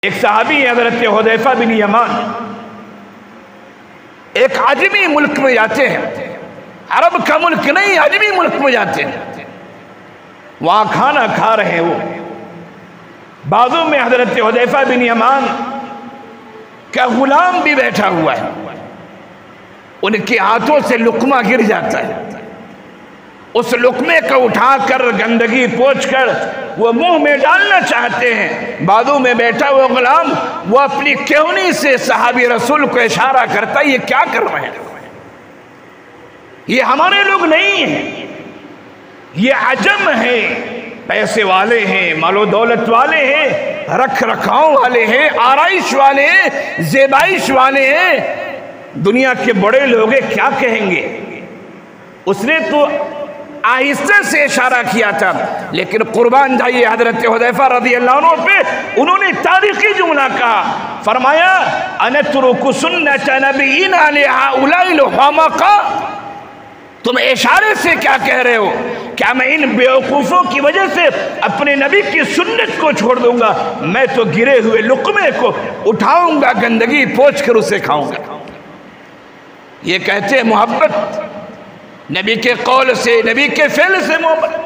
एक सहाबी हज़रत हुदैफा बिन यमान एक अजमी मुल्क में जाते हैं, अरब का मुल्क नहीं, अजमी मुल्क में जाते हैं। वहां खाना खा रहे हैं, वो बाजू में हज़रत हुदैफा बिन यमान का गुलाम भी बैठा हुआ है। उनके हाथों से लुकमा गिर जाता है, उस लुकमे को उठाकर गंदगी पोंछकर वो मुंह में डालना चाहते हैं। बाजू में बैठा हुआ गुलाम वो अपनी केहनी से सहाबी रसूल को इशारा करता है, ये क्या कर रहे हैं, ये हमारे लोग नहीं हैं, ये अजम है, पैसे वाले हैं, मालो दौलत वाले हैं, रख रखाव वाले हैं, आराइश वाले हैं, ज़ेबाइश वाले हैं, दुनिया के बड़े लोग क्या कहेंगे। उसने तो आहिस्ते से इशारा किया था, लेकिन कुर्बान जाइए हजरत हुदैफा रज़ी अल्लाह अन्हु पे, उन्होंने तारीखी जुमला कहा, फरमाया अनतरुकु सुन्नत नबीना लिहाउलाइल हुमका। तुम इशारे से क्या कह रहे हो, क्या मैं इन बेवकूफ़ों की वजह से अपने नबी की सुन्नत को छोड़ दूंगा? मैं तो गिरे हुए लुकमे को उठाऊंगा, गंदगी पोंछ कर उसे खाऊंगा। ये कहते हैं मोहब्बत, नबी के कौल से, नबी के फ़ेल से मोहब्बत।